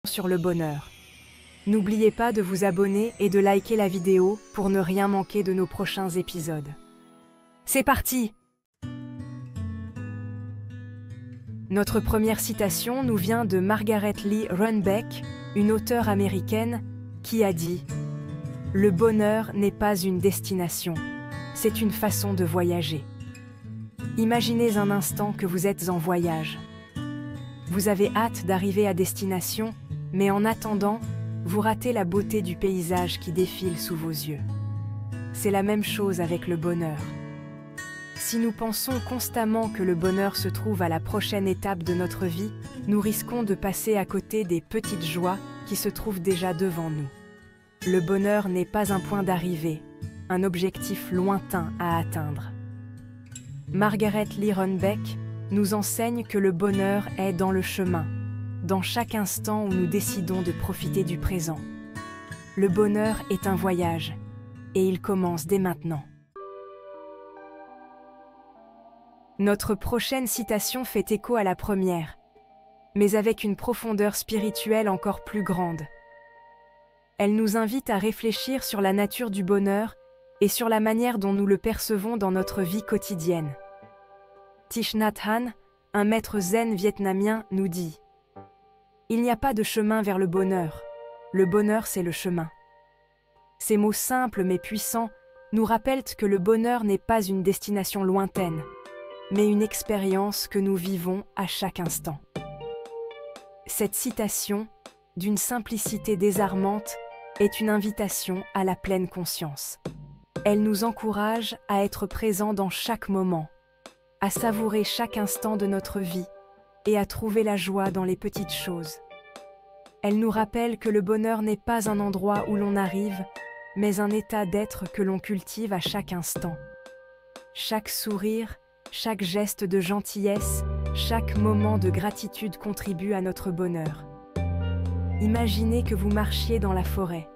sur le bonheur. N'oubliez pas de vous abonner et de liker la vidéo pour ne rien manquer de nos prochains épisodes. C'est parti! Notre première citation nous vient de Margaret Lee Runbeck, une auteure américaine, qui a dit « Le bonheur n'est pas une destination, c'est une façon de voyager. » Imaginez un instant que vous êtes en voyage. Vous avez hâte d'arriver à destination, mais en attendant, vous ratez la beauté du paysage qui défile sous vos yeux. C'est la même chose avec le bonheur. Si nous pensons constamment que le bonheur se trouve à la prochaine étape de notre vie, nous risquons de passer à côté des petites joies qui se trouvent déjà devant nous. Le bonheur n'est pas un point d'arrivée, un objectif lointain à atteindre. Margaret Lee Runbeck nous enseigne que le bonheur est dans le chemin, dans chaque instant où nous décidons de profiter du présent. Le bonheur est un voyage, et il commence dès maintenant. Notre prochaine citation fait écho à la première, mais avec une profondeur spirituelle encore plus grande. Elle nous invite à réfléchir sur la nature du bonheur et sur la manière dont nous le percevons dans notre vie quotidienne. Thich Nhat Hanh, un maître zen vietnamien, nous dit « Il n'y a pas de chemin vers le bonheur c'est le chemin. » Ces mots simples mais puissants nous rappellent que le bonheur n'est pas une destination lointaine, mais une expérience que nous vivons à chaque instant. Cette citation, d'une simplicité désarmante, est une invitation à la pleine conscience. Elle nous encourage à être présents dans chaque moment, à savourer chaque instant de notre vie et à trouver la joie dans les petites choses. Elle nous rappelle que le bonheur n'est pas un endroit où l'on arrive, mais un état d'être que l'on cultive à chaque instant. Chaque sourire, chaque geste de gentillesse, chaque moment de gratitude contribue à notre bonheur. Imaginez que vous marchiez dans la forêt.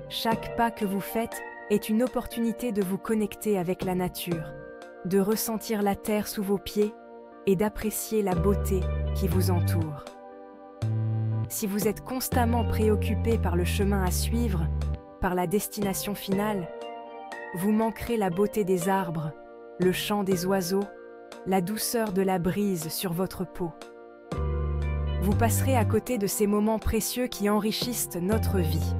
Chaque pas que vous faites est une opportunité de vous connecter avec la nature, de ressentir la terre sous vos pieds et d'apprécier la beauté qui vous entoure. Si vous êtes constamment préoccupé par le chemin à suivre, par la destination finale, vous manquerez la beauté des arbres, le chant des oiseaux, la douceur de la brise sur votre peau. Vous passerez à côté de ces moments précieux qui enrichissent notre vie.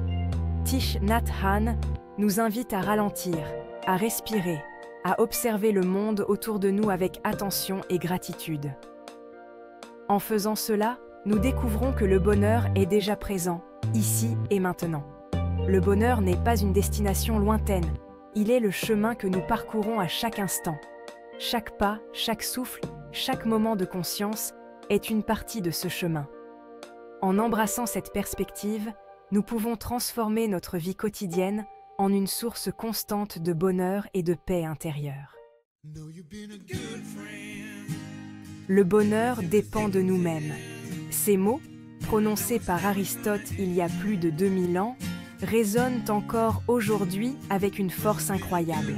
Thich Nhat Hanh nous invite à ralentir, à respirer, à observer le monde autour de nous avec attention et gratitude. En faisant cela, nous découvrons que le bonheur est déjà présent, ici et maintenant. Le bonheur n'est pas une destination lointaine, il est le chemin que nous parcourons à chaque instant. Chaque pas, chaque souffle, chaque moment de conscience est une partie de ce chemin. En embrassant cette perspective, nous pouvons transformer notre vie quotidienne en une source constante de bonheur et de paix intérieure. Le bonheur dépend de nous-mêmes. Ces mots, prononcés par Aristote il y a plus de 2000 ans, résonnent encore aujourd'hui avec une force incroyable.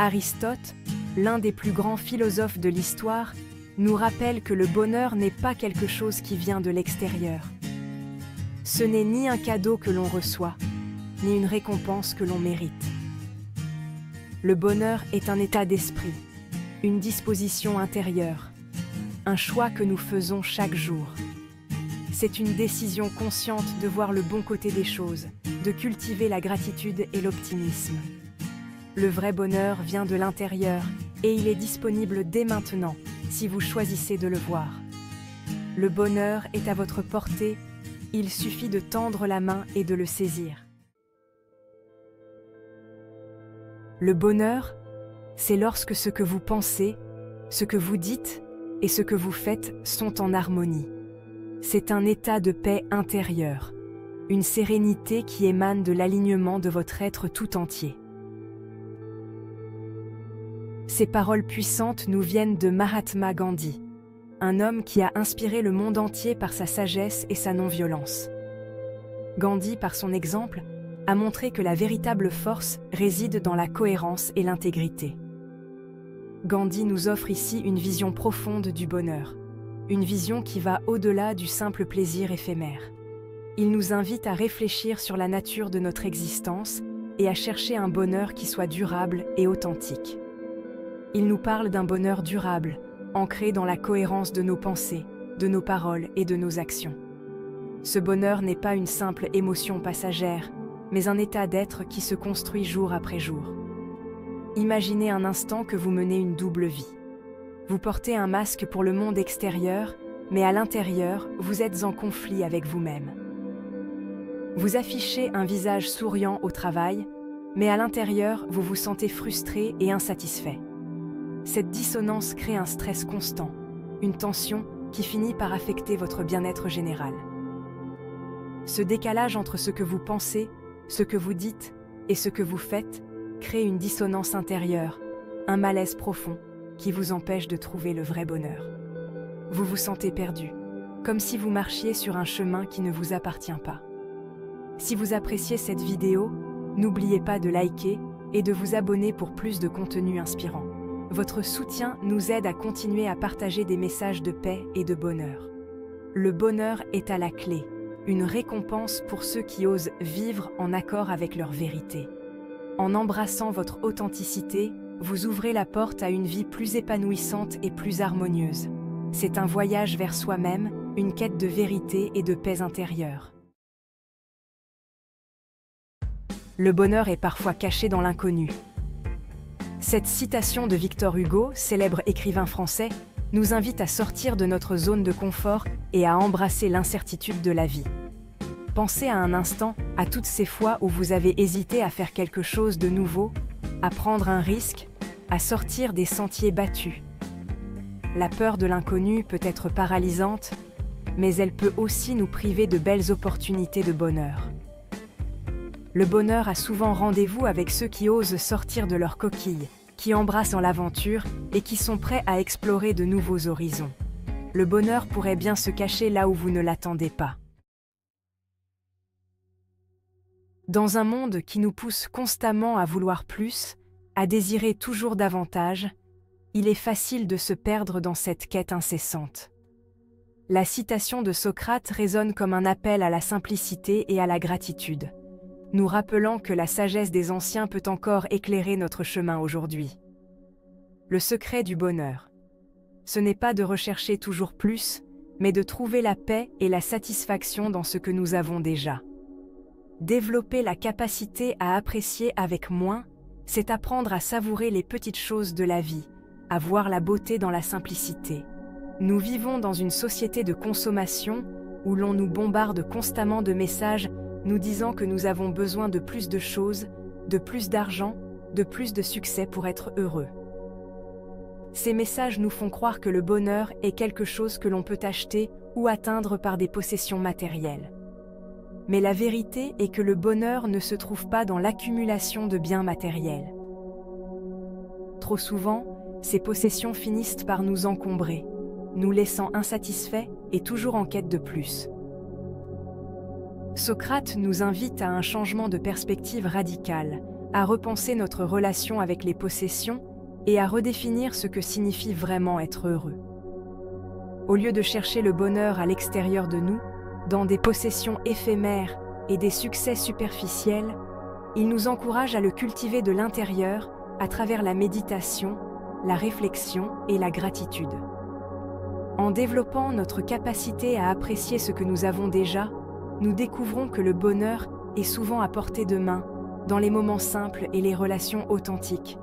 Aristote, l'un des plus grands philosophes de l'histoire, nous rappelle que le bonheur n'est pas quelque chose qui vient de l'extérieur. Ce n'est ni un cadeau que l'on reçoit, ni une récompense que l'on mérite. Le bonheur est un état d'esprit, une disposition intérieure, un choix que nous faisons chaque jour. C'est une décision consciente de voir le bon côté des choses, de cultiver la gratitude et l'optimisme. Le vrai bonheur vient de l'intérieur et il est disponible dès maintenant si vous choisissez de le voir. Le bonheur est à votre portée, il suffit de tendre la main et de le saisir. Le bonheur, c'est lorsque ce que vous pensez, ce que vous dites et ce que vous faites sont en harmonie. C'est un état de paix intérieure, une sérénité qui émane de l'alignement de votre être tout entier. Ces paroles puissantes nous viennent de Mahatma Gandhi, un homme qui a inspiré le monde entier par sa sagesse et sa non-violence. Gandhi, par son exemple, a montré que la véritable force réside dans la cohérence et l'intégrité. Gandhi nous offre ici une vision profonde du bonheur. une vision qui va au-delà du simple plaisir éphémère. Il nous invite à réfléchir sur la nature de notre existence et à chercher un bonheur qui soit durable et authentique. Il nous parle d'un bonheur durable, ancré dans la cohérence de nos pensées, de nos paroles et de nos actions. Ce bonheur n'est pas une simple émotion passagère, mais un état d'être qui se construit jour après jour. Imaginez un instant que vous menez une double vie. Vous portez un masque pour le monde extérieur, mais à l'intérieur, vous êtes en conflit avec vous-même. Vous affichez un visage souriant au travail, mais à l'intérieur, vous vous sentez frustré et insatisfait. Cette dissonance crée un stress constant, une tension qui finit par affecter votre bien-être général. Ce décalage entre ce que vous pensez, ce que vous dites et ce que vous faites crée une dissonance intérieure, un malaise profond qui vous empêche de trouver le vrai bonheur. Vous vous sentez perdu, comme si vous marchiez sur un chemin qui ne vous appartient pas. Si vous appréciez cette vidéo, n'oubliez pas de liker et de vous abonner pour plus de contenu inspirant. Votre soutien nous aide à continuer à partager des messages de paix et de bonheur. Le bonheur est à la clé, une récompense pour ceux qui osent vivre en accord avec leur vérité. En embrassant votre authenticité, vous ouvrez la porte à une vie plus épanouissante et plus harmonieuse. C'est un voyage vers soi-même, une quête de vérité et de paix intérieure. Le bonheur est parfois caché dans l'inconnu. Cette citation de Victor Hugo, célèbre écrivain français, nous invite à sortir de notre zone de confort et à embrasser l'incertitude de la vie. Pensez à un instant à toutes ces fois où vous avez hésité à faire quelque chose de nouveau, à prendre un risque, à sortir des sentiers battus. La peur de l'inconnu peut être paralysante, mais elle peut aussi nous priver de belles opportunités de bonheur. Le bonheur a souvent rendez-vous avec ceux qui osent sortir de leur coquille, qui embrassent l'aventure et qui sont prêts à explorer de nouveaux horizons. Le bonheur pourrait bien se cacher là où vous ne l'attendez pas. Dans un monde qui nous pousse constamment à vouloir plus, à désirer toujours davantage, il est facile de se perdre dans cette quête incessante. La citation de Socrate résonne comme un appel à la simplicité et à la gratitude, nous rappelant que la sagesse des anciens peut encore éclairer notre chemin aujourd'hui. Le secret du bonheur, ce n'est pas de rechercher toujours plus, mais de trouver la paix et la satisfaction dans ce que nous avons déjà. Développer la capacité à apprécier avec moins, c'est apprendre à savourer les petites choses de la vie, à voir la beauté dans la simplicité. Nous vivons dans une société de consommation où l'on nous bombarde constamment de messages nous disant que nous avons besoin de plus de choses, de plus d'argent, de plus de succès pour être heureux. Ces messages nous font croire que le bonheur est quelque chose que l'on peut acheter ou atteindre par des possessions matérielles. Mais la vérité est que le bonheur ne se trouve pas dans l'accumulation de biens matériels. Trop souvent, ces possessions finissent par nous encombrer, nous laissant insatisfaits et toujours en quête de plus. Socrate nous invite à un changement de perspective radical, à repenser notre relation avec les possessions et à redéfinir ce que signifie vraiment être heureux. Au lieu de chercher le bonheur à l'extérieur de nous, dans des possessions éphémères et des succès superficiels, il nous encourage à le cultiver de l'intérieur à travers la méditation, la réflexion et la gratitude. En développant notre capacité à apprécier ce que nous avons déjà, nous découvrons que le bonheur est souvent à portée de main, dans les moments simples et les relations authentiques.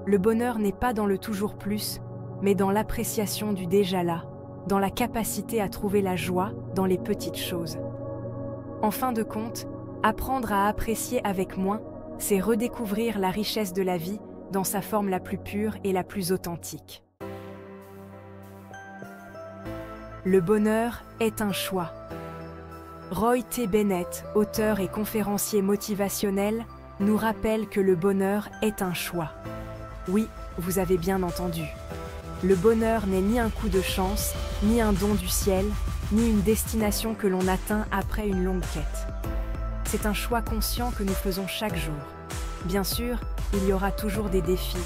Le bonheur n'est pas dans le toujours plus, mais dans l'appréciation du déjà là, dans la capacité à trouver la joie dans les petites choses. En fin de compte, apprendre à apprécier avec moins, c'est redécouvrir la richesse de la vie dans sa forme la plus pure et la plus authentique. Le bonheur est un choix. Roy T. Bennett, auteur et conférencier motivationnel, nous rappelle que le bonheur est un choix. Oui, vous avez bien entendu. Le bonheur n'est ni un coup de chance, ni un don du ciel, ni une destination que l'on atteint après une longue quête. C'est un choix conscient que nous faisons chaque jour. Bien sûr, il y aura toujours des défis,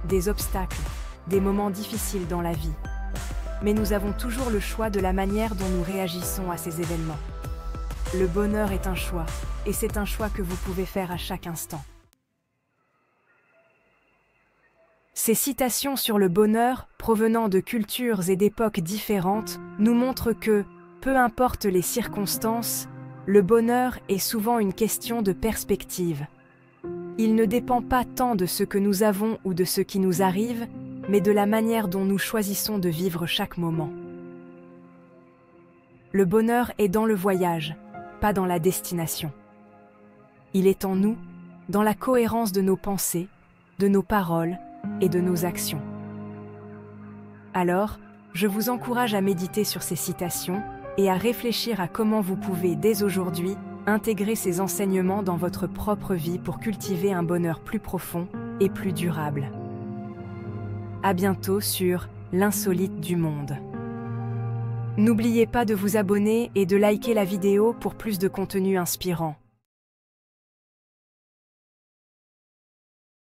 des obstacles, des moments difficiles dans la vie. mais nous avons toujours le choix de la manière dont nous réagissons à ces événements. Le bonheur est un choix, et c'est un choix que vous pouvez faire à chaque instant. Ces citations sur le bonheur, provenant de cultures et d'époques différentes, nous montrent que, peu importe les circonstances, le bonheur est souvent une question de perspective. Il ne dépend pas tant de ce que nous avons ou de ce qui nous arrive, mais de la manière dont nous choisissons de vivre chaque moment. Le bonheur est dans le voyage, pas dans la destination. Il est en nous, dans la cohérence de nos pensées, de nos paroles et de nos actions. Alors, je vous encourage à méditer sur ces citations et à réfléchir à comment vous pouvez, dès aujourd'hui, intégrer ces enseignements dans votre propre vie pour cultiver un bonheur plus profond et plus durable. À bientôt sur L'insolite du monde. N'oubliez pas de vous abonner et de liker la vidéo pour plus de contenu inspirant.